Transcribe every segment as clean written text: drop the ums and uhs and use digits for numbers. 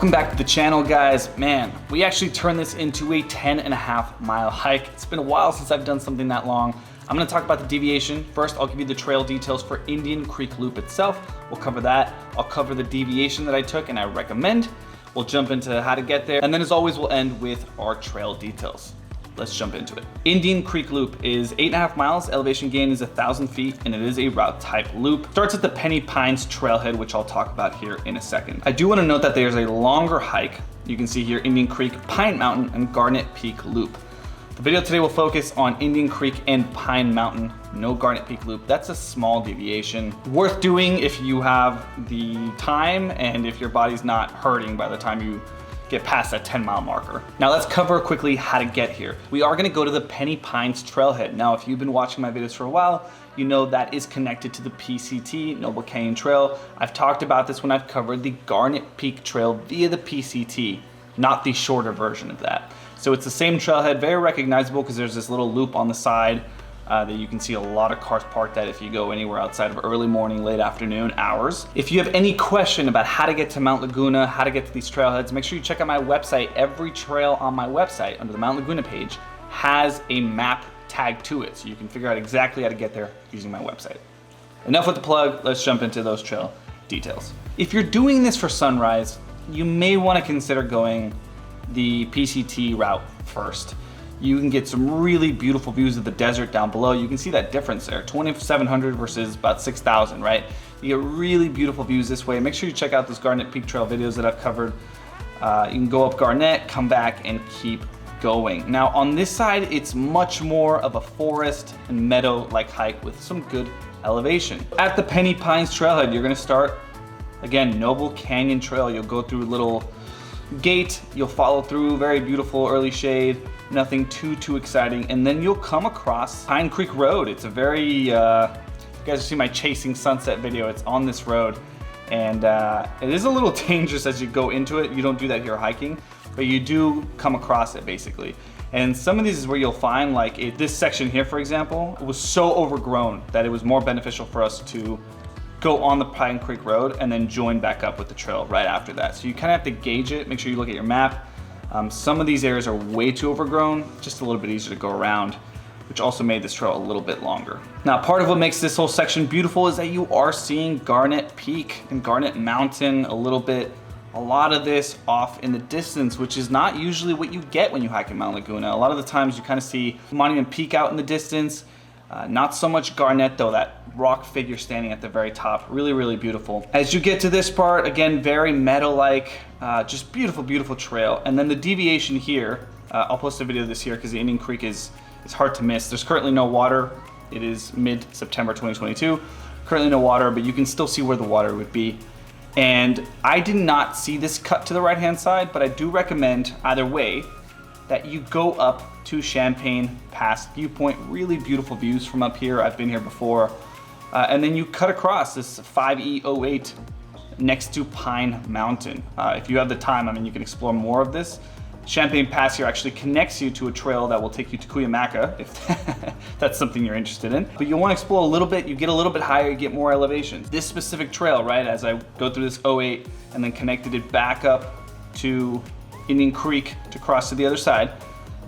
Welcome back to the channel, guys. Man, we actually turned this into a 10.5-mile hike. It's been a while since I've done something that long. I'm gonna talk about the deviation. First, I'll give you the trail details for Indian Creek Loop itself. We'll cover that. I'll cover the deviation that I took and I recommend. We'll jump into how to get there. And then as always, we'll end with our trail details. Let's jump into it. Indian Creek Loop is 8.5 miles, elevation gain is 1,000 feet, and it is a route type loop. Starts at the Penny Pines trailhead, which I'll talk about here in a second. I do want to note that there's a longer hike. You can see here Indian Creek, Pine Mountain, and Garnet Peak Loop. The video today will focus on Indian Creek and Pine Mountain, no Garnet Peak Loop. That's a small deviation. Worth doing if you have the time and if your body's not hurting by the time you get past that 10-mile marker. Now let's cover quickly how to get here. We are gonna go to the Penny Pines trailhead. Now, if you've been watching my videos for a while, you know that is connected to the PCT, Noble Canyon Trail. I've talked about this when I've covered the Garnet Peak Trail via the PCT, not the shorter version of that. So it's the same trailhead, very recognizable because there's this little loop on the side that you can see a lot of cars parked at if you go anywhere outside of early morning, late afternoon hours. If you have any question about how to get to Mount Laguna, how to get to these trailheads, make sure you check out my website. Every trail on my website under the Mount Laguna page has a map tagged to it, so you can figure out exactly how to get there using my website. Enough with the plug, let's jump into those trail details. If you're doing this for sunrise, you may want to consider going the PCT route first. You can get some really beautiful views of the desert down below. You can see that difference there, 2,700 versus about 6,000, right? You get really beautiful views this way. Make sure you check out those Garnet Peak Trail videos that I've covered. You can go up Garnet, come back, and keep going. Now on this side, it's much more of a forest and meadow-like hike with some good elevation. At the Penny Pines Trailhead, you're gonna start, again, Noble Canyon Trail. You'll go through a little gate, you'll follow through, very beautiful early shade, nothing too exciting, and then you'll come across Pine Creek Road. It's a very, you guys have seen my Chasing Sunset video, it's on this road, and it is a little dangerous as you go into it. You don't do that here hiking, but you do come across it basically. And some of these is where you'll find, like this section here, for example, it was so overgrown that it was more beneficial for us to go on the Pine Creek Road and then join back up with the trail right after that. So you kind of have to gauge it, make sure you look at your map. Some of these areas are way too overgrown, just a little bit easier to go around, which also made this trail a little bit longer. Now, part of what makes this whole section beautiful is that you are seeing Garnet Peak and Garnet Mountain a little bit, a lot of this off in the distance, which is not usually what you get when you hike in Mount Laguna. A lot of the times you kind of see Monument Peak out in the distance, not so much Garnet though, that rock figure standing at the very top, really beautiful. As you get to this part, again, very meadow-like, just beautiful trail. And then the deviation here, I'll post a video of this here because the Indian Creek is hard to miss. There's currently no water. It is mid-September 2022. Currently no water, but you can still see where the water would be. And I did not see this cut to the right-hand side, but I do recommend either way that you go up to Champagne Pass viewpoint. Really beautiful views from up here. I've been here before. And then you cut across this 5E08 next to Pine Mountain. If you have the time, I mean, you can explore more of this. Champagne Pass here actually connects you to a trail that will take you to 𝐦𝐤𝐤𝐿, if that's something you're interested in. But you'll want to explore a little bit, you get a little bit higher, you get more elevation. This specific trail, right, as I go through this 08 and then connected it back up to Indian Creek to cross to the other side,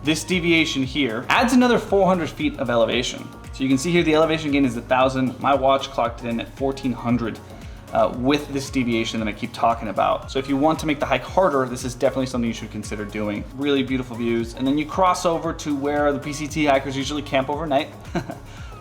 this deviation here adds another 400 feet of elevation. So you can see here the elevation gain is 1,000. My watch clocked it in at 1,400 with this deviation that I keep talking about. So if you want to make the hike harder, this is definitely something you should consider doing. Really beautiful views. And then you cross over to where the PCT hikers usually camp overnight.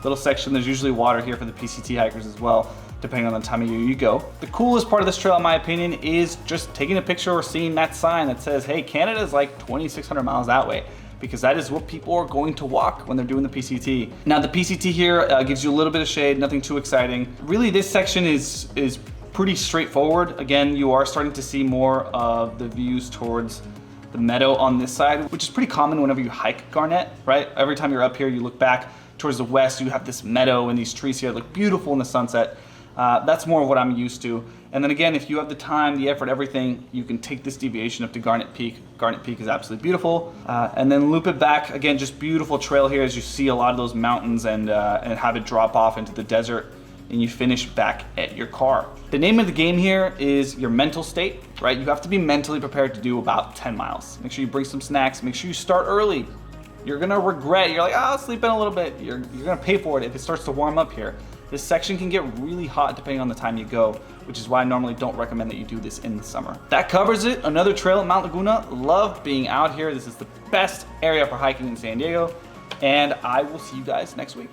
Little section, there's usually water here for the PCT hikers as well, depending on the time of year you go. The coolest part of this trail, in my opinion, is just taking a picture or seeing that sign that says, hey, Canada's like 2,600 miles that way, because that is what people are going to walk when they're doing the PCT. Now the PCT here gives you a little bit of shade, nothing too exciting. Really, this section is pretty straightforward. Again, you are starting to see more of the views towards the meadow on this side, which is pretty common whenever you hike Garnet, right? Every time you're up here, you look back towards the west, you have this meadow and these trees here that look beautiful in the sunset. That's more of what I'm used to. And then again, if you have the time, the effort, everything, you can take this deviation up to Garnet Peak. Garnet Peak is absolutely beautiful. And then loop it back. Again, just beautiful trail here as you see a lot of those mountains and have it drop off into the desert and you finish back at your car. The name of the game here is your mental state, right? You have to be mentally prepared to do about 10 miles. Make sure you bring some snacks, make sure you start early. You're gonna regret, you're like, I'll sleep in a little bit. You're gonna pay for it if it starts to warm up here. This section can get really hot depending on the time you go, which is why I normally don't recommend that you do this in the summer. That covers it. Another trail at Mount Laguna. Love being out here. This is the best area for hiking in San Diego, and I will see you guys next week.